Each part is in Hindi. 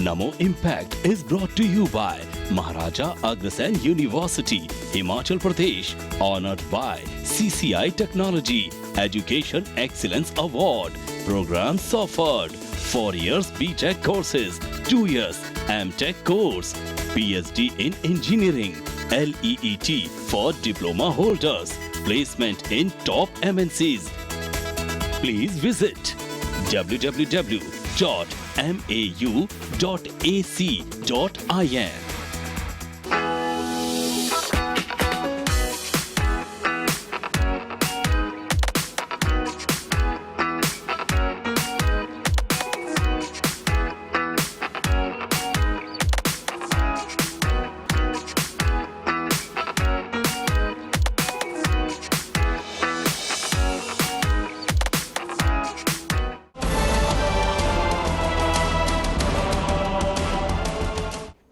Namo Impact is brought to you by Maharaja Agrasen University, Himachal Pradesh, honored by CCI Technology Education Excellence Award. Programs offered: 4 years BTech courses, 2 years MTech course, PhD in Engineering, LEET for diploma holders, placement in top MNCs. Please visit www.mau.ac.in.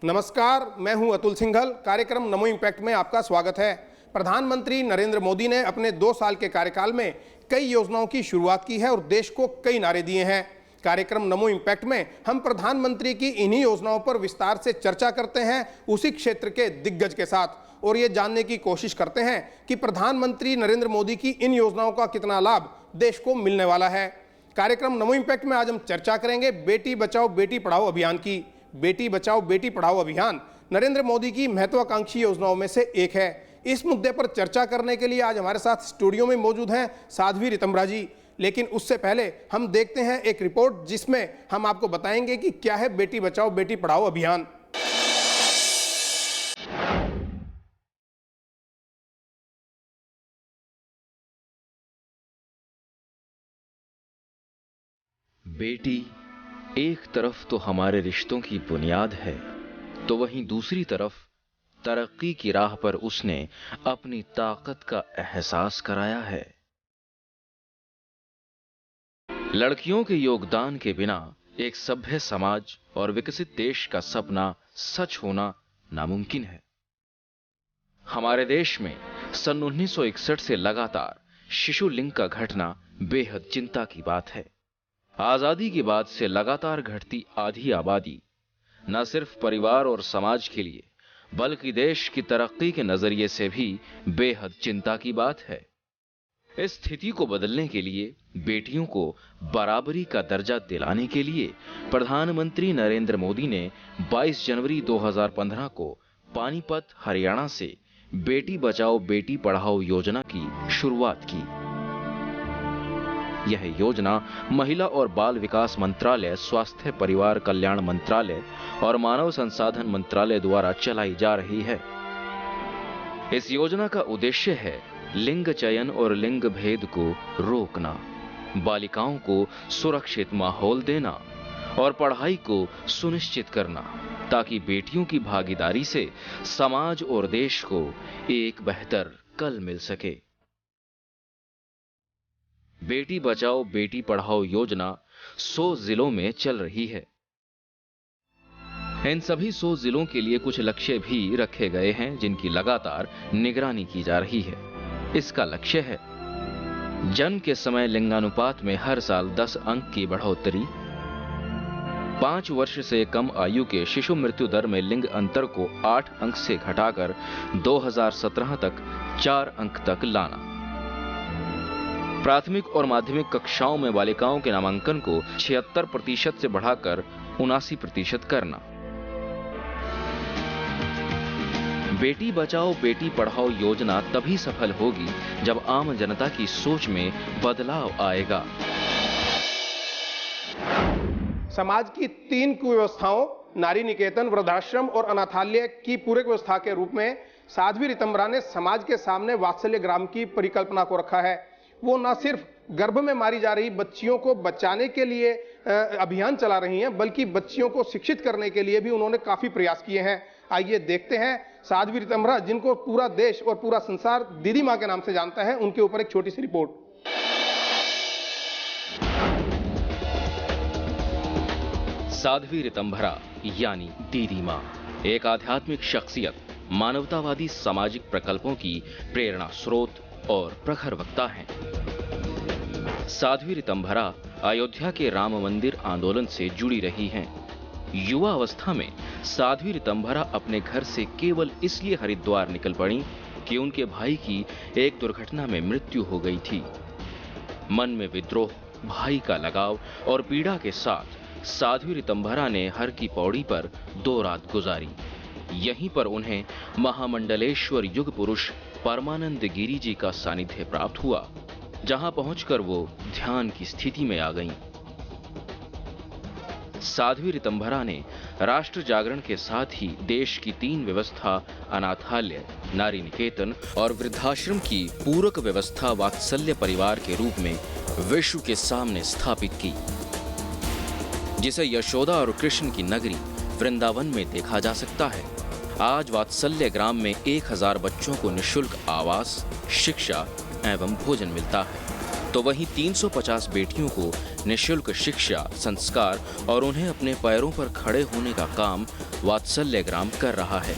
नमस्कार, मैं हूं अतुल सिंघल। कार्यक्रम नमो इम्पैक्ट में आपका स्वागत है। प्रधानमंत्री नरेंद्र मोदी ने अपने 2 साल के कार्यकाल में कई योजनाओं की शुरुआत की है और देश को कई नारे दिए हैं। कार्यक्रम नमो इम्पैक्ट में हम प्रधानमंत्री की इन्हीं योजनाओं पर विस्तार से चर्चा करते हैं उसी क्षेत्र के दिग्गज के साथ, और ये जानने की कोशिश करते हैं कि प्रधानमंत्री नरेंद्र मोदी की इन योजनाओं का कितना लाभ देश को मिलने वाला है। कार्यक्रम नमो इम्पैक्ट में आज हम चर्चा करेंगे बेटी बचाओ बेटी पढ़ाओ अभियान की। बेटी बचाओ बेटी पढ़ाओ अभियान नरेंद्र मोदी की महत्वाकांक्षी योजनाओं में से एक है। इस मुद्दे पर चर्चा करने के लिए आज हमारे साथ स्टूडियो में मौजूद हैं साध्वी रितंभरा जी। लेकिन उससे पहले हम देखते हैं एक रिपोर्ट जिसमें हम आपको बताएंगे कि क्या है बेटी बचाओ बेटी पढ़ाओ अभियान। बेटी एक तरफ तो हमारे रिश्तों की बुनियाद है, तो वहीं दूसरी तरफ तरक्की की राह पर उसने अपनी ताकत का एहसास कराया है। लड़कियों के योगदान के बिना एक सभ्य समाज और विकसित देश का सपना सच होना नामुमकिन है। हमारे देश में सन 1961 से लगातार शिशु लिंग का घटना बेहद चिंता की बात है। आजादी के बाद से लगातार घटती आधी आबादी न सिर्फ परिवार और समाज के लिए बल्कि देश की तरक्की के नजरिए से भी बेहद चिंता की बात है। इस स्थिति को बदलने के लिए बेटियों को बराबरी का दर्जा दिलाने के लिए प्रधानमंत्री नरेंद्र मोदी ने 22 जनवरी 2015 को पानीपत, हरियाणा से बेटी बचाओ बेटी पढ़ाओ योजना की शुरुआत की। यह योजना महिला और बाल विकास मंत्रालय, स्वास्थ्य परिवार कल्याण मंत्रालय और मानव संसाधन मंत्रालय द्वारा चलाई जा रही है। इस योजना का उद्देश्य है लिंग चयन और लिंग भेद को रोकना, बालिकाओं को सुरक्षित माहौल देना और पढ़ाई को सुनिश्चित करना, ताकि बेटियों की भागीदारी से समाज और देश को एक बेहतर कल मिल सके। बेटी बचाओ बेटी पढ़ाओ योजना 100 जिलों में चल रही है। इन सभी 100 जिलों के लिए कुछ लक्ष्य भी रखे गए हैं जिनकी लगातार निगरानी की जा रही है। इसका लक्ष्य है जन्म के समय लिंगानुपात में हर साल 10 अंक की बढ़ोतरी, 5 वर्ष से कम आयु के शिशु मृत्यु दर में लिंग अंतर को 8 अंक से घटाकर 2017 तक 4 अंक तक लाना, प्राथमिक और माध्यमिक कक्षाओं में बालिकाओं के नामांकन को 76% से बढ़ाकर 79% करना। बेटी बचाओ बेटी पढ़ाओ योजना तभी सफल होगी जब आम जनता की सोच में बदलाव आएगा। समाज की 3 कुव्यवस्थाओं नारी निकेतन, वृद्धाश्रम और अनाथालय की पूरक व्यवस्था के रूप में साध्वी रितंभरा ने समाज के सामने वात्सल्य ग्राम की परिकल्पना को रखा है। वो न सिर्फ गर्भ में मारी जा रही बच्चियों को बचाने के लिए अभियान चला रही हैं, बल्कि बच्चियों को शिक्षित करने के लिए भी उन्होंने काफी प्रयास किए हैं। आइए देखते हैं साध्वी रितंभरा, जिनको पूरा देश और पूरा संसार दीदी मां के नाम से जानता है, उनके ऊपर एक छोटी सी रिपोर्ट। साध्वी रितंभरा यानी दीदी मां एक आध्यात्मिक शख्सियत, मानवतावादी सामाजिक प्रकल्पों की प्रेरणा स्रोत और प्रखर वक्ता हैं। साध्वी रितंभरा अयोध्या के राम मंदिर आंदोलन से जुड़ी रही हैं। युवा अवस्था में साध्वी ऋतंभरा अपने घर से केवल इसलिए हरिद्वार निकल पड़ी कि उनके भाई की एक दुर्घटना में मृत्यु हो गई थी। मन में विद्रोह, भाई का लगाव और पीड़ा के साथ साध्वी ऋतंभरा ने हर की पौड़ी पर 2 रात गुजारी। यहीं पर उन्हें महामंडलेश्वर युग पुरुष परमानंद गिरी जी का सानिध्य प्राप्त हुआ, जहां पहुंचकर वो ध्यान की स्थिति में आ गईं। साध्वी ऋतंभरा ने राष्ट्र जागरण के साथ ही देश की 3 व्यवस्था अनाथालय, नारी निकेतन और वृद्धाश्रम की पूरक व्यवस्था वात्सल्य परिवार के रूप में विश्व के सामने स्थापित की, जिसे यशोदा और कृष्ण की नगरी वृंदावन में देखा जा सकता है। आज वात्सल्य ग्राम में 1000 बच्चों को निःशुल्क आवास, शिक्षा एवं भोजन मिलता है, तो वहीं 350 बेटियों को निःशुल्क शिक्षा, संस्कार और उन्हें अपने पैरों पर खड़े होने का काम वात्सल्य ग्राम कर रहा है।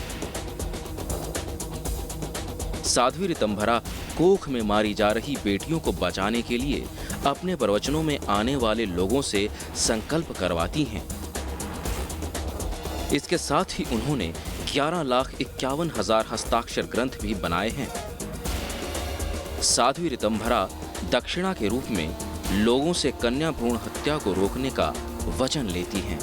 साध्वी ऋतंभरा कोख में मारी जा रही बेटियों को बचाने के लिए अपने प्रवचनों में आने वाले लोगों से संकल्प करवाती हैं। इसके साथ ही उन्होंने 11,51,000 हस्ताक्षर ग्रंथ भी बनाए हैं। साध्वी ऋतंभरा दक्षिणा के रूप में लोगों से कन्या भ्रूण हत्या को रोकने का वचन लेती हैं।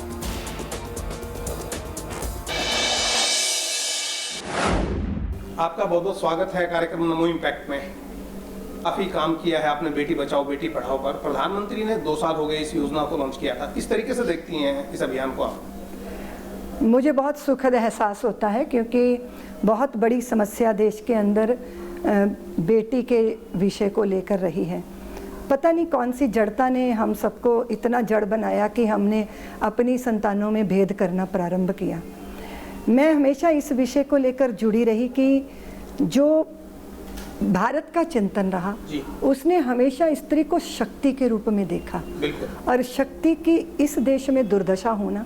आपका बहुत बहुत स्वागत है कार्यक्रम नमो इम्पैक्ट में। काफी काम किया है आपने बेटी बचाओ बेटी पढ़ाओ पर। प्रधानमंत्री ने 2 साल हो गए इस योजना को लॉन्च किया था, किस तरीके से देखती हैं इस अभियान को आप? मुझे बहुत सुखद एहसास होता है, क्योंकि बहुत बड़ी समस्या देश के अंदर बेटी के विषय को लेकर रही है। पता नहीं कौन सी जड़ता ने हम सबको इतना जड़ बनाया कि हमने अपनी संतानों में भेद करना प्रारंभ किया। मैं हमेशा इस विषय को लेकर जुड़ी रही कि जो भारत का चिंतन रहा, उसने हमेशा स्त्री को शक्ति के रूप में देखा, और शक्ति की इस देश में दुर्दशा होना,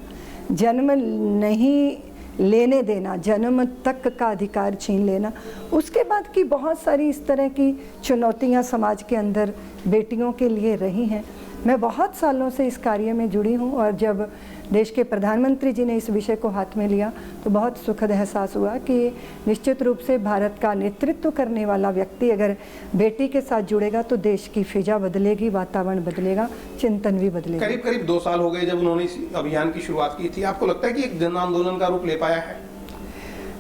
जन्म नहीं लेने देना, जन्म तक का अधिकार छीन लेना, उसके बाद की बहुत सारी इस तरह की चुनौतियां समाज के अंदर बेटियों के लिए रही हैं। मैं बहुत सालों से इस कार्य में जुड़ी हूं, और जब देश के प्रधानमंत्री जी ने इस विषय को हाथ में लिया तो बहुत सुखद एहसास हुआ कि निश्चित रूप से भारत का नेतृत्व करने वाला व्यक्ति अगर बेटी के साथ जुड़ेगा तो देश की फिजा बदलेगी, वातावरण बदलेगा, चिंतन भी बदलेगा। करीब करीब 2 साल हो गए जब उन्होंने इस अभियान की शुरुआत की थी। आपको लगता है कि एक जन आंदोलन का रूप ले पाया है?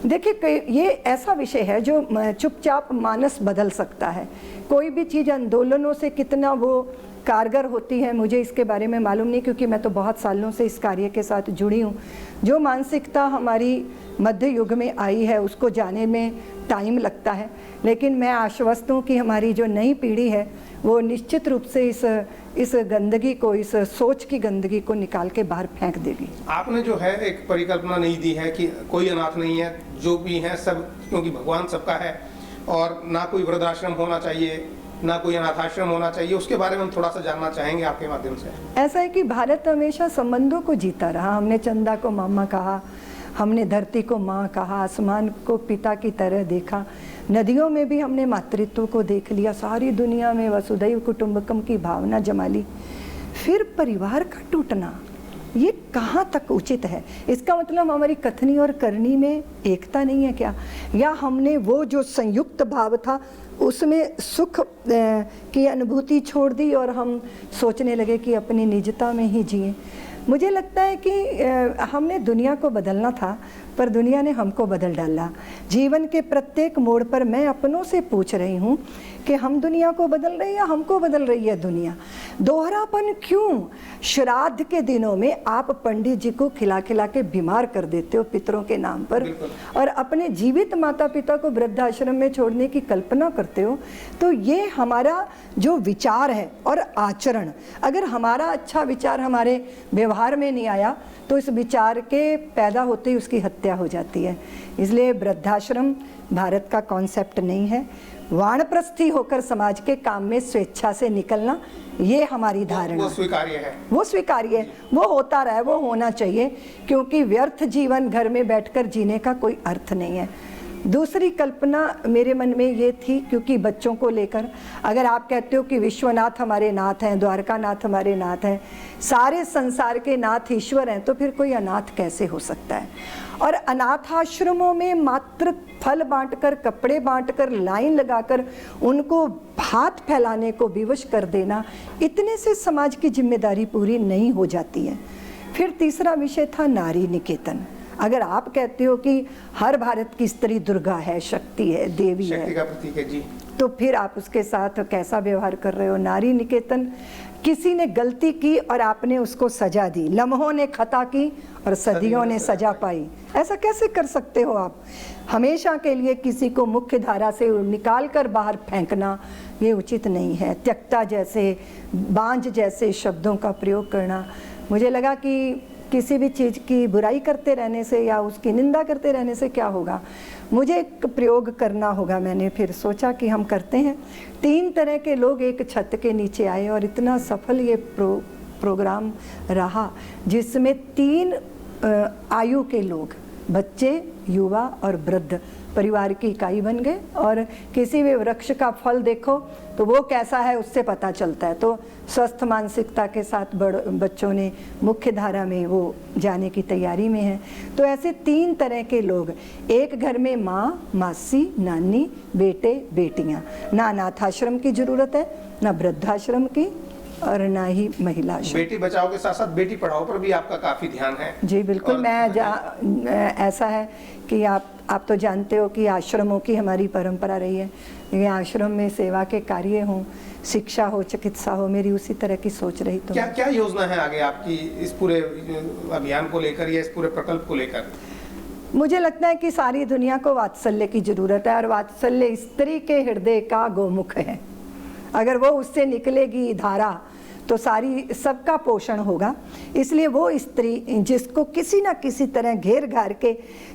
देखिए, ये ऐसा विषय है जो चुपचाप मानस बदल सकता है। कोई भी चीज़ आंदोलनों से कितना वो कारगर होती है मुझे इसके बारे में मालूम नहीं, क्योंकि मैं तो बहुत सालों से इस कार्य के साथ जुड़ी हूँ। जो मानसिकता हमारी मध्य युग में आई है उसको जाने में टाइम लगता है, लेकिन मैं आश्वस्त हूँ कि हमारी जो नई पीढ़ी है वो निश्चित रूप से इस गंदगी को, इस सोच की गंदगी को निकाल के बाहर फेंक देगी। आपने जो है एक परिकल्पना नहीं दी है कि कोई अनाथ नहीं है, जो भी है सब, क्योंकि भगवान सबका है, और ना कोई वृद्धाश्रम होना चाहिए, ना कोई अनाथाश्रम होना चाहिए। उसके बारे में हम थोड़ा सा जानना चाहेंगे आपके माध्यम से। ऐसा है कि भारत हमेशा संबंधों को जीता रहा। हमने चंदा को मामा कहा, हमने धरती को माँ कहा, आसमान को पिता की तरह देखा, नदियों में भी हमने मातृत्व को देख लिया, सारी दुनिया में वसुधैव कुटुंबकम की भावना जमा ली। फिर परिवार का टूटना, ये कहाँ तक उचित है? इसका मतलब हमारी कथनी और करनी में एकता नहीं है क्या? या हमने वो जो संयुक्त भाव था उसमें सुख की अनुभूति छोड़ दी और हम सोचने लगे कि अपनी निजता में ही जिए? मुझे लगता है कि हमने दुनिया को बदलना था, पर दुनिया ने हमको बदल डाला। जीवन के प्रत्येक मोड़ पर मैं अपनों से पूछ रही हूँ कि हम दुनिया को बदल रहे हैं या हमको बदल रही है दुनिया? दोहरापन क्यों? श्राद्ध के दिनों में आप पंडित जी को खिला खिला के बीमार कर देते हो पितरों के नाम पर, और अपने जीवित माता पिता को वृद्धाश्रम में छोड़ने की कल्पना करते हो। तो ये हमारा जो विचार है और आचरण, अगर हमारा अच्छा विचार हमारे व्यवहार में नहीं आया तो इस विचार के पैदा होते ही उसकी हत्या हो जाती है। इसलिए वृद्धाश्रम भारत का कॉन्सेप्ट नहीं है। वानप्रस्थी होकर समाज के काम में स्वेच्छा से निकलना, ये हमारी धारणा, वो स्वीकार्य है, वो स्वीकार्य है, वो होता रहे, वो होना चाहिए, क्योंकि व्यर्थ जीवन घर में बैठकर जीने का कोई अर्थ नहीं है। दूसरी कल्पना मेरे मन में ये थी, क्योंकि बच्चों को लेकर, अगर आप कहते हो कि विश्वनाथ हमारे नाथ हैं, द्वारकानाथ हमारे नाथ हैं, सारे संसार के नाथ ईश्वर हैं, तो फिर कोई अनाथ कैसे हो सकता है। और अनाथ आश्रमों में मात्र फल बांटकर, कपड़े बांटकर, लाइन लगाकर उनको हाथ फैलाने को विवश कर देना, इतने से समाज की जिम्मेदारी पूरी नहीं हो जाती है। फिर तीसरा विषय था नारी निकेतन। अगर आप कहते हो कि हर भारत की स्त्री दुर्गा है, शक्ति है, देवी है, शक्ति का प्रतीक है जी, तो फिर आप उसके साथ कैसा व्यवहार कर रहे हो। नारी निकेतन, किसी ने गलती की और आपने उसको सजा दी, लम्हों ने खता की और सदियों ने सजा पाई, ऐसा कैसे कर सकते हो आप। हमेशा के लिए किसी को मुख्य धारा से निकाल कर बाहर फेंकना ये उचित नहीं है। त्यक्ता जैसे, बांझ जैसे शब्दों का प्रयोग करना, मुझे लगा कि किसी भी चीज़ की बुराई करते रहने से या उसकी निंदा करते रहने से क्या होगा, मुझे एक प्रयोग करना होगा। मैंने फिर सोचा कि हम करते हैं। 3 तरह के लोग एक छत के नीचे आए और इतना सफल ये प्रोग्राम रहा, जिसमें 3 आयु के लोग, बच्चे, युवा और वृद्ध, परिवार की इकाई बन गए। और किसी भी वृक्ष का फल देखो तो वो कैसा है उससे पता चलता है। तो स्वस्थ मानसिकता के साथ बच्चों ने मुख्य धारा में वो जाने की तैयारी में है। तो ऐसे 3 तरह के लोग, एक घर में माँ, मासी, नानी, बेटे, बेटियाँ। ना अनाथ आश्रम की ज़रूरत है, ना वृद्धाश्रम की, और ना ही महिला आश्रम। बेटी बचाओ के साथ साथ बेटी पढ़ाओ पर भी आपका काफी ध्यान है। जी बिल्कुल। ऐसा है कि आप तो जानते हो कि आश्रमों की हमारी परंपरा रही है। ये आश्रम में सेवा के कार्य हों, शिक्षा हो, चिकित्सा हो, मेरी उसी तरह की सोच रही। तो क्या योजना है आगे आपकी इस पूरे अभियान को लेकर या इस पूरे प्रकल्प को लेकर? मुझे लगता है कि सारी दुनिया को वात्सल्य की जरूरत है, और वात्सल्य स्त्री के हृदय का गोमुख है। अगर वो उससे निकलेगी धारा तो सबका पोषण होगा। इसलिए वो स्त्री जिसको किसी ना किसी तरह घेर घार के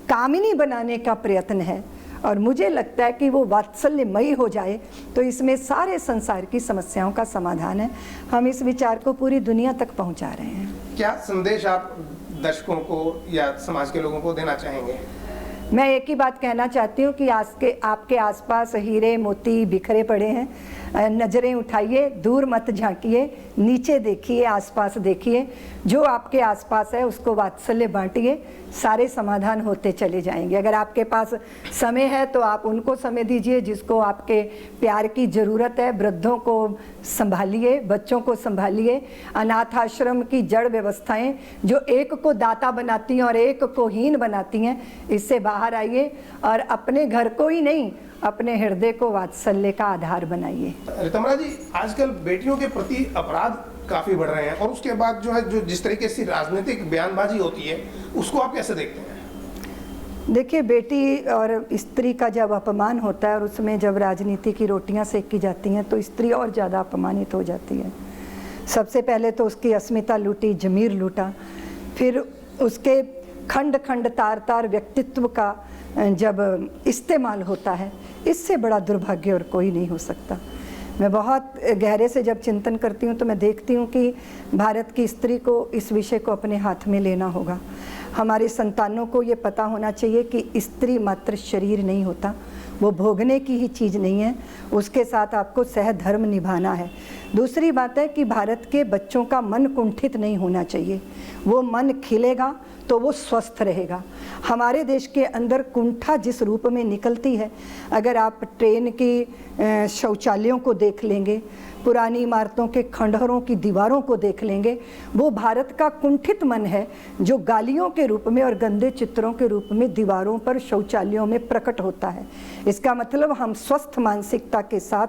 कामिनी बनाने का प्रयत्न है, और मुझे लगता है कि वो वात्सल्यमयी हो जाए तो इसमें सारे संसार की समस्याओं का समाधान है। हम इस विचार को पूरी दुनिया तक पहुंचा रहे हैं। क्या संदेश आप दर्शकों को या समाज के लोगों को देना चाहेंगे? मैं एक ही बात कहना चाहती हूँ कि आपके आसपास हीरे मोती बिखरे पड़े हैं। नज़रें उठाइए, दूर मत झांकिए, नीचे देखिए, आसपास देखिए। जो आपके आसपास है उसको वात्सल्य बांटिए, सारे समाधान होते चले जाएंगे। अगर आपके पास समय है तो आप उनको समय दीजिए जिसको आपके प्यार की ज़रूरत है। वृद्धों को संभालिए, बच्चों को संभालिए। अनाथ आश्रम की जड़ व्यवस्थाएं जो एक को दाता बनाती हैं और एक को हीन बनाती हैं, इससे बाहर आइए और अपने घर को ही नहीं, अपने हृदय को वात्सल्य का आधार बनाइए। रितमरा जी, आजकल बेटियों के प्रति अपराध काफी बढ़ रहे हैं, और उसके बाद जो जिस तरीके से राजनीतिक बयानबाजी होती है उसको आप कैसे देखते हैं? देखिए, बेटी और स्त्री का जब अपमान होता है और उसमें जब राजनीति की रोटियां सेकी जाती हैं तो स्त्री और ज़्यादा अपमानित हो जाती है। सबसे पहले तो उसकी अस्मिता लूटी, जमीर लूटा, फिर उसके खंड खंड तार तार व्यक्तित्व का जब इस्तेमाल होता है, इससे बड़ा दुर्भाग्य और कोई नहीं हो सकता। मैं बहुत गहरे से जब चिंतन करती हूँ तो मैं देखती हूँ कि भारत की स्त्री को इस विषय को अपने हाथ में लेना होगा। हमारे संतानों को ये पता होना चाहिए कि स्त्री मात्र शरीर नहीं होता, वो भोगने की ही चीज़ नहीं है, उसके साथ आपको सहधर्म निभाना है। दूसरी बात है कि भारत के बच्चों का मन कुंठित नहीं होना चाहिए। वो मन खिलेगा तो वो स्वस्थ रहेगा। हमारे देश के अंदर कुंठा जिस रूप में निकलती है, अगर आप ट्रेन की शौचालयों को देख लेंगे, पुरानी इमारतों के खंडहरों की दीवारों को देख लेंगे, वो भारत का कुंठित मन है जो गालियों के रूप में और गंदे चित्रों के रूप में दीवारों पर, शौचालयों में प्रकट होता है। इसका मतलब हम स्वस्थ मानसिकता के साथ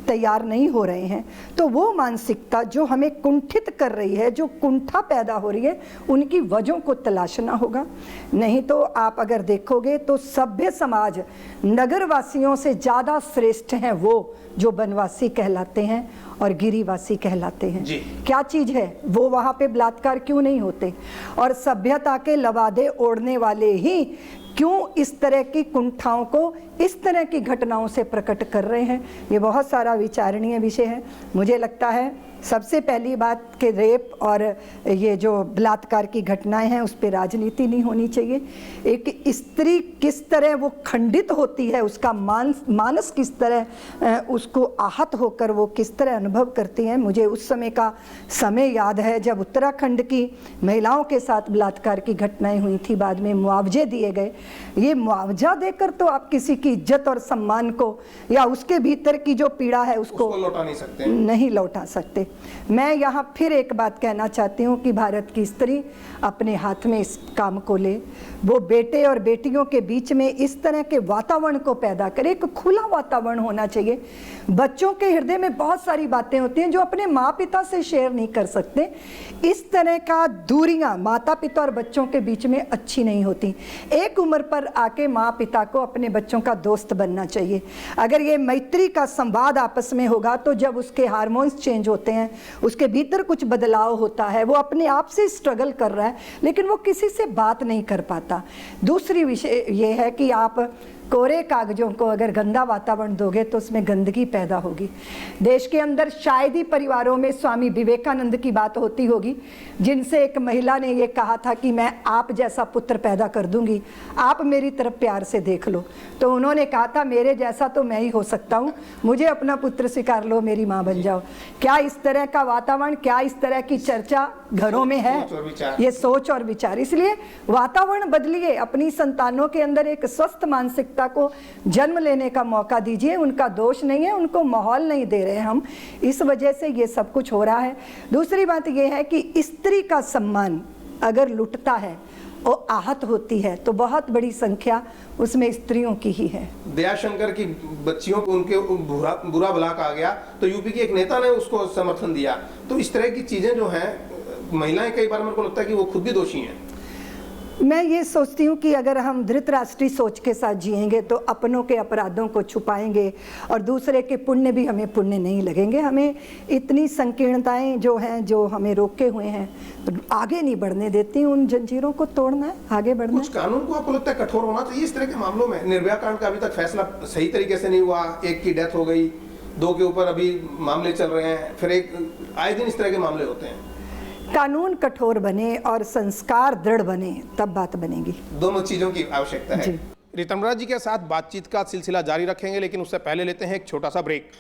तैयार नहीं हो रहे हैं। तो वो मानसिकता जो हमें कुंठित कर रही है, जो कुंठा पैदा हो रही है, उनकी वजहों को तलाशना होगा। नहीं तो आप अगर देखोगे तो सभ्य समाज, नगरवासियों से ज़्यादा श्रेष्ठ हैं वो जो वनवासी कहलाते हैं, और गिरिवासी कहलाते हैं। जी। क्या चीज है वो? वहां पे बलात्कार क्यों नहीं होते? और सभ्यता के लवादे ओढ़ने वाले ही क्यों इस तरह की कुंठाओं को इस तरह की घटनाओं से प्रकट कर रहे हैं? ये बहुत सारा विचारणीय विषय है। मुझे लगता है सबसे पहली बात कि रेप और ये जो बलात्कार की घटनाएं हैं उस पर राजनीति नहीं होनी चाहिए। एक स्त्री किस तरह वो खंडित होती है, उसका मानस किस तरह उसको आहत होकर वो किस तरह अनुभव करती हैं। मुझे उस समय का समय याद है जब उत्तराखंड की महिलाओं के साथ बलात्कार की घटनाएं हुई थी, बाद में मुआवजे दिए गए। ये मुआवजा देकर तो आप किसी की इज्जत और सम्मान को या उसके भीतर की जो पीड़ा है उसको लौटा नहीं सकते, नहीं लौटा सकते। मैं यहाँ फिर एक बात कहना चाहती हूँ कि भारत की स्त्री अपने हाथ में इस काम को ले, वो बेटे और बेटियों के बीच में इस तरह के वातावरण को पैदा करे। एक खुला वातावरण होना चाहिए। बच्चों के हृदय में बहुत सारी बातें होती हैं जो अपने माँ पिता से शेयर नहीं कर सकते। इस तरह का दूरियां माता पिता और बच्चों के बीच में अच्छी नहीं होती। एक उम्र पर आके माँ पिता को अपने बच्चों का दोस्त बनना चाहिए। अगर ये मैत्री का संवाद आपस में होगा तो जब उसके हार्मोन्स चेंज होते हैं, उसके भीतर कुछ बदलाव होता है, वो अपने आप से स्ट्रगल कर रहा है लेकिन वो किसी से बात नहीं कर पाता। दूसरी विषय ये है कि आप कोरे कागजों को अगर गंदा वातावरण दोगे तो उसमें गंदगी पैदा होगी। देश के अंदर शायद ही परिवारों में स्वामी विवेकानंद की बात होती होगी जिनसे एक महिला ने ये कहा था कि मैं आप जैसा पुत्र पैदा कर दूंगी, आप मेरी तरफ प्यार से देख लो। तो उन्होंने कहा था मेरे जैसा तो मैं ही हो सकता हूँ, मुझे अपना पुत्र स्वीकार लो, मेरी माँ बन जाओ। क्या इस तरह का वातावरण, क्या इस तरह की चर्चा घरों में है? ये सोच और विचार। इसलिए वातावरण बदलिए, अपनी संतानों के अंदर एक स्वस्थ मानसिकता को जन्म लेने का मौका दीजिए। उनका दोष नहीं है, उनको माहौल नहीं दे रहे हम, इस वजह से ये सब कुछ हो रहा है। दूसरी बात ये है कि स्त्री का सम्मान अगर लुटता है और आहत होती है तो बहुत बड़ी संख्या उसमें स्त्रियों की ही है। दयाशंकर की बच्चियों को उनके बुरा भला कहा गया तो यूपी के एक नेता ने उसको समर्थन दिया। तो इस तरह की चीजें जो हैं, महिलाएं कई बार मेरे को लगता है कि वो खुद भी दोषी हैं। मैं ये सोचती हूँ कि अगर हम धृतराष्ट्रीय सोच के साथ जिएंगे तो अपनों के अपराधों को छुपाएंगे और दूसरे के पुण्य भी हमें पुण्य नहीं लगेंगे। हमें इतनी संकीर्णताएं जो हैं, जो हमें रोके हुए हैं, आगे नहीं बढ़ने देती। उन जंजीरों को तोड़ना है, आगे बढ़ना है। कुछ कानून को आपको लगता है कठोर होना चाहिए इस तरह के मामलों में? निर्भया कांड का अभी तक फैसला सही तरीके से नहीं हुआ, एक की डेथ हो गई, 2 के ऊपर अभी मामले चल रहे हैं, फिर एक आए दिन इस तरह के मामले होते हैं। कानून कठोर बने और संस्कार दृढ़ बने तब बात बनेगी। दोनों चीजों की आवश्यकता है। जी। ऋतमराज जी के साथ बातचीत का सिलसिला जारी रखेंगे, लेकिन उससे पहले लेते हैं एक छोटा सा break.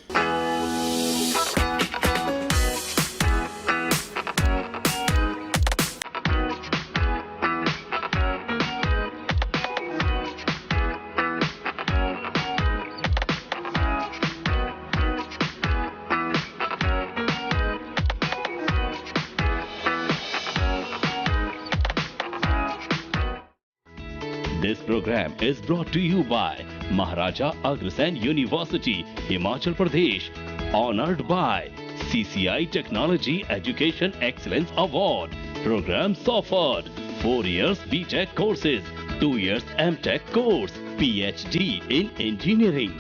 This program is brought to you by Maharaja Agrasen University, Himachal Pradesh, honored by CCI Technology Education Excellence Award. Programs offered: 4 years BTech courses, 2 years MTech course, PhD in Engineering,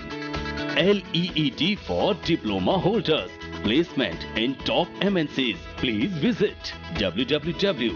LEET for diploma holders, placement in top MNCs. Please visit www.mau.ac.in.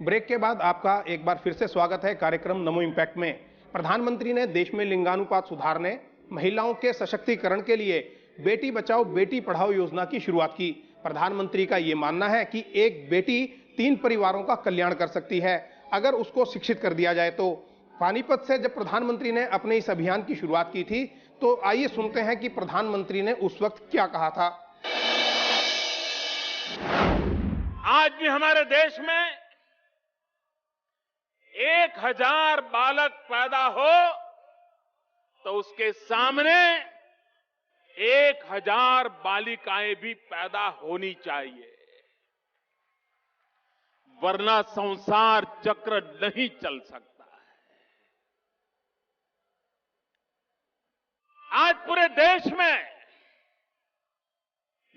Break के बाद आपका एक बार फिर से स्वागत है कार्यक्रम नमो इम्पैक्ट में। प्रधानमंत्री ने देश में लिंगानुपात सुधारने, महिलाओं के सशक्तिकरण के लिए बेटी बचाओ बेटी पढ़ाओ योजना की शुरुआत की। प्रधानमंत्री का ये मानना है कि एक बेटी 3 परिवारों का कल्याण कर सकती है अगर उसको शिक्षित कर दिया जाए तो। पानीपत से जब प्रधानमंत्री ने अपने इस अभियान की शुरुआत की थी तो आइए सुनते हैं कि प्रधानमंत्री ने उस वक्त क्या कहा था। आज भी हमारे देश में 1000 बालक पैदा हो तो उसके सामने 1000 बालिकाएं भी पैदा होनी चाहिए, वरना संसार चक्र नहीं चल सकता है। आज पूरे देश में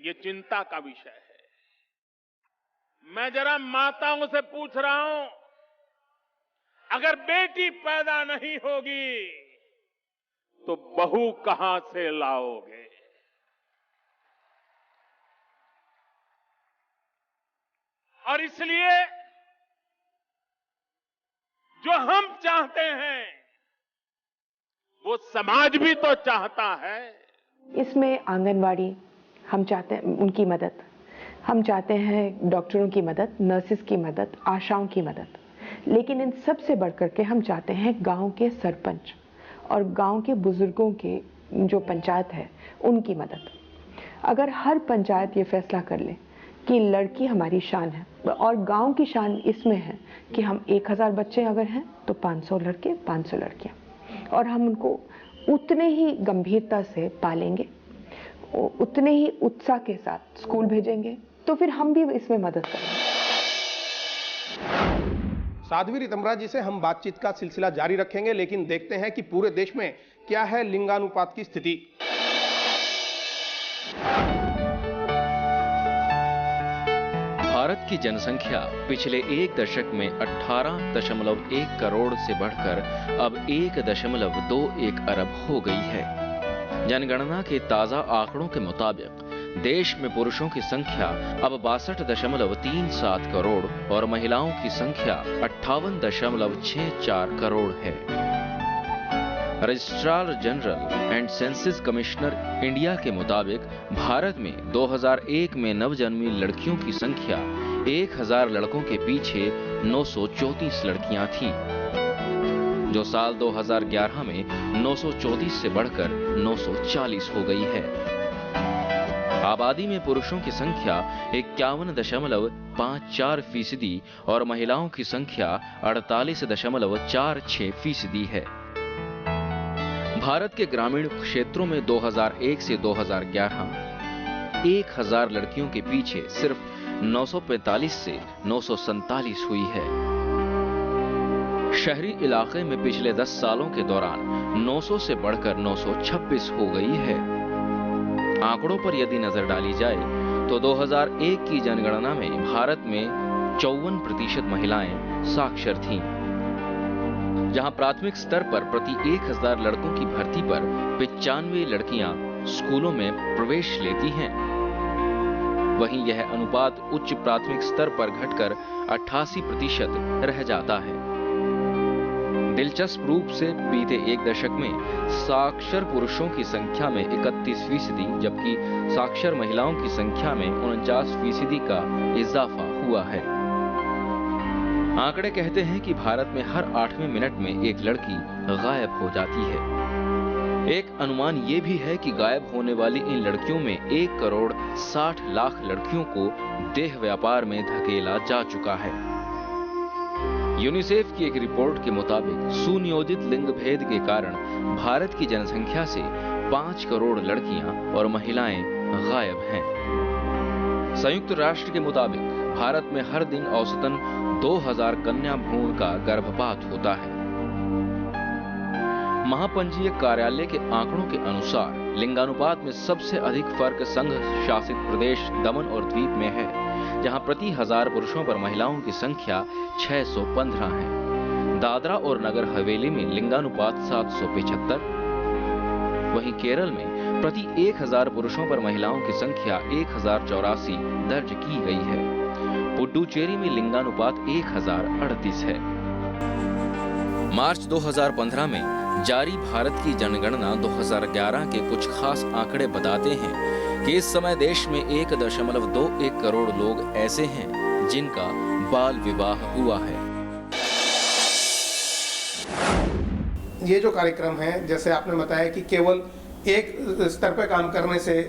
ये चिंता का विषय है। मैं जरा माताओं से पूछ रहा हूं, अगर बेटी पैदा नहीं होगी तो बहू कहां से लाओगे? और इसलिए जो हम चाहते हैं वो समाज भी तो चाहता है। इसमें आंगनवाड़ी हम चाहते हैं, उनकी मदद हम चाहते हैं, डॉक्टरों की मदद, नर्सिस की मदद, आशाओं की मदद, लेकिन इन सब से बढ़कर के हम चाहते हैं गांव के सरपंच और गांव के बुजुर्गों के जो पंचायत है उनकी मदद। अगर हर पंचायत ये फैसला कर ले कि लड़की हमारी शान है, और गांव की शान इसमें है कि हम 1000 बच्चे अगर हैं तो 500 लड़के 500 लड़कियां, और हम उनको उतने ही गंभीरता से पालेंगे, उतने ही उत्साह के साथ स्कूल भेजेंगे, तो फिर हम भी इसमें मदद करेंगे। साध्वी रितंबरा जी से हम बातचीत का सिलसिला जारी रखेंगे, लेकिन देखते हैं कि पूरे देश में क्या है लिंगानुपात की स्थिति। भारत की जनसंख्या पिछले एक दशक में 18.1 करोड़ से बढ़कर अब 1.21 अरब हो गई है। जनगणना के ताजा आंकड़ों के मुताबिक देश में पुरुषों की संख्या अब 62.37 करोड़ और महिलाओं की संख्या 58.64 करोड़ है। Registrar general and census commissioner India के मुताबिक भारत में 2001 में नवजन्मी लड़कियों की संख्या 1000 लड़कों के पीछे 934 लड़कियां थीं, जो साल 2011 में 934 से बढ़कर 940 हो गई है। आबादी में पुरुषों की संख्या 51.54% और महिलाओं की संख्या 48.46% है। भारत के ग्रामीण क्षेत्रों में 2001 से 2011 1000 लड़कियों के पीछे सिर्फ 945 से 947 हुई है। शहरी इलाके में पिछले 10 सालों के दौरान 900 से बढ़कर 926 हो गई है। आंकड़ों पर यदि नजर डाली जाए तो 2001 की जनगणना में भारत में 54% महिलाएं साक्षर थीं, जहां प्राथमिक स्तर पर प्रति 1000 लड़कों की भर्ती पर 95 लड़कियां स्कूलों में प्रवेश लेती हैं। वहीं यह अनुपात उच्च प्राथमिक स्तर पर घटकर 88% रह जाता है। दिलचस्प रूप से बीते एक दशक में साक्षर पुरुषों की संख्या में 31%, जबकि साक्षर महिलाओं की संख्या में 49% का इजाफा हुआ है। आंकड़े कहते हैं कि भारत में हर 8वें मिनट में एक लड़की गायब हो जाती है। एक अनुमान ये भी है कि गायब होने वाली इन लड़कियों में 1,60,00,000 लड़कियों को देह व्यापार में धकेला जा चुका है। यूनिसेफ की एक रिपोर्ट के मुताबिक सुनियोजित लिंग भेद के कारण भारत की जनसंख्या से 5 करोड़ लड़कियां और महिलाएं गायब हैं। संयुक्त राष्ट्र के मुताबिक भारत में हर दिन औसतन 2000 कन्या भ्रूण का गर्भपात होता है। महापंजीयक कार्यालय के आंकड़ों के अनुसार लिंगानुपात में सबसे अधिक फर्क संघ शासित प्रदेश दमन और द्वीप में है, जहां प्रति 1000 पुरुषों पर महिलाओं की संख्या 615 है। दादरा और नगर हवेली में लिंगानुपात 775, वहीं केरल में प्रति 1000 पुरुषों पर महिलाओं की संख्या 1084 दर्ज की गई है। पुडुचेरी में लिंगानुपात 1038 है। मार्च 2015 में जारी भारत की जनगणना 2011 के कुछ खास आंकड़े बताते हैं कि इस समय देश में 1.21 करोड़ लोग ऐसे हैं जिनका बाल विवाह हुआ है। ये जो कार्यक्रम है, जैसे आपने बताया कि केवल एक स्तर पर काम करने से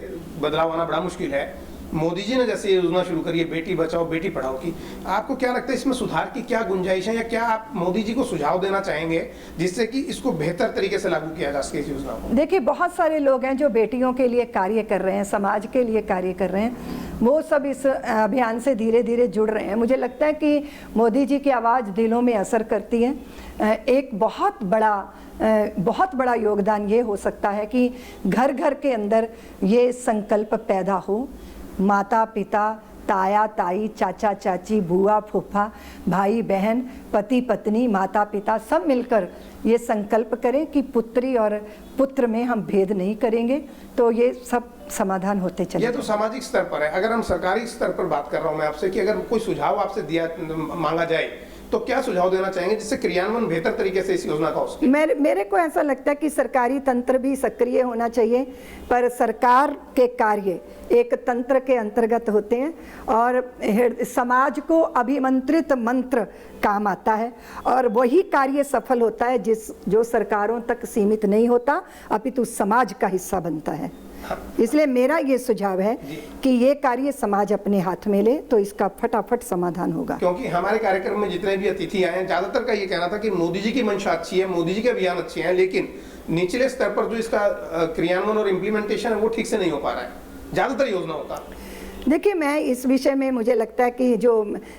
बदलाव आना बड़ा मुश्किल है। मोदी जी ने जैसे योजना शुरू करी है बेटी बचाओ बेटी पढ़ाओ की, आपको क्या लगता है इसमें सुधार की क्या गुंजाइश है, या क्या आप मोदी जी को सुझाव देना चाहेंगे जिससे कि इसको बेहतर तरीके से लागू किया जा सके इस योजना को? देखिए, बहुत सारे लोग हैं जो बेटियों के लिए कार्य कर रहे हैं, समाज के लिए कार्य कर रहे हैं, वो सब इस अभियान से धीरे धीरे जुड़ रहे हैं। मुझे लगता है कि मोदी जी की आवाज़ दिलों में असर करती है। एक बहुत बड़ा योगदान ये हो सकता है कि घर घर के अंदर ये संकल्प पैदा हो, माता पिता, ताया ताई, चाचा चाची, बुआ फूफा, भाई बहन, पति पत्नी, माता पिता सब मिलकर ये संकल्प करें कि पुत्री और पुत्र में हम भेद नहीं करेंगे, तो ये सब समाधान होते चले। ये तो सामाजिक स्तर पर है। अगर हम सरकारी स्तर पर बात कर रहा हूँ मैं आपसे कि अगर कोई सुझाव आपसे मांगा जाए तो क्या सुझाव देना चाहेंगे जिससे क्रियान्वयन बेहतर तरीके से इस योजना का हो सके? मेरे को ऐसा लगता है कि सरकारी तंत्र भी सक्रिय होना चाहिए, पर सरकार के कार्य एक तंत्र के अंतर्गत होते हैं और समाज को अभिमंत्रित मंत्र काम आता है, और वही कार्य सफल होता है जो सरकारों तक सीमित नहीं होता अपितु समाज का हिस्सा बनता है। इसलिए मेरा ये सुझाव है कि ये कार्य समाज अपने हाथ में ले तो इसका फटाफट समाधान होगा। क्योंकि हमारे कार्यक्रम में जितने भी अतिथि आए हैं, ज्यादातर का ये कहना था कि मोदी जी की मंशा अच्छी है, मोदी जी के अभियान अच्छे हैं, लेकिन निचले स्तर पर जो इसका क्रियान्वयन और इम्प्लीमेंटेशन है वो ठीक से नहीं हो पा रहा है ज्यादातर योजनाओं का। देखिए, मैं इस विषय में मुझे लगता है कि जो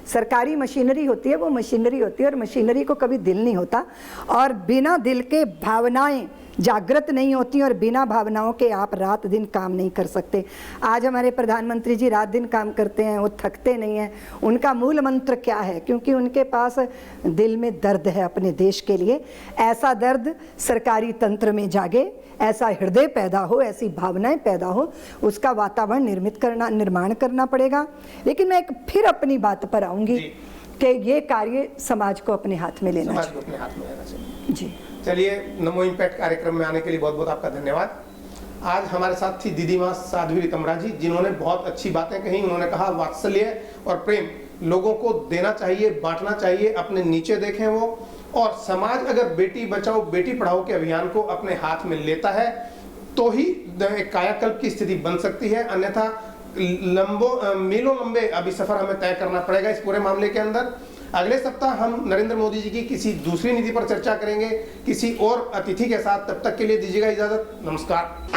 सरकारी मशीनरी होती है वो मशीनरी होती है, और मशीनरी को कभी दिल नहीं होता, और बिना दिल के भावनाएं जागृत नहीं होती, और बिना भावनाओं के आप रात दिन काम नहीं कर सकते। आज हमारे प्रधानमंत्री जी रात दिन काम करते हैं, वो थकते नहीं हैं। उनका मूल मंत्र क्या है? क्योंकि उनके पास दिल में दर्द है अपने देश के लिए। ऐसा दर्द सरकारी तंत्र में जागे, ऐसा हृदय पैदा हो, ऐसी भावनाएं पैदा हो, उसका वातावरण निर्माण करना पड़ेगा। लेकिन मैं फिर अपनी बात पर आऊंगी कि ये कार्य समाज को अपने हाथ में लेना चाहिए। जी चलिए, नमो इम्पैक्ट कार्यक्रम में आने के लिए बहुत बहुत आपका धन्यवाद। आज हमारे साथ थी दीदी माँ साध्वी रितमरा जी, जिन्होंने बहुत अच्छी बातें कही। उन्होंने कहा वात्सल्य और प्रेम लोगों को देना चाहिए, बांटना चाहिए, अपने नीचे देखें वो, और समाज अगर बेटी बचाओ बेटी पढ़ाओ के अभियान को अपने हाथ में लेता है तो ही एक कायाकल्प की स्थिति बन सकती है, अन्यथा मीलों लंबे अभी सफर हमें तय करना पड़ेगा इस पूरे मामले के अंदर। अगले सप्ताह हम नरेंद्र मोदी जी की किसी दूसरी नीति पर चर्चा करेंगे किसी और अतिथि के साथ। तब तक के लिए दीजिएगा इजाजत। नमस्कार।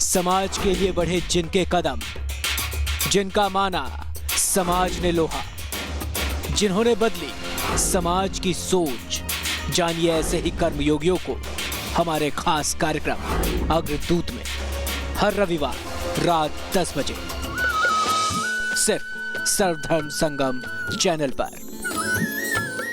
समाज के लिए बढ़े जिनके कदम, जिनका माना समाज ने लोहा, जिन्होंने बदली समाज की सोच, जानिए ऐसे ही कर्मयोगियों को हमारे खास कार्यक्रम अग्रदूत में हर रविवार रात 10 बजे सिर्फ सर्वधर्म संगम चैनल पर।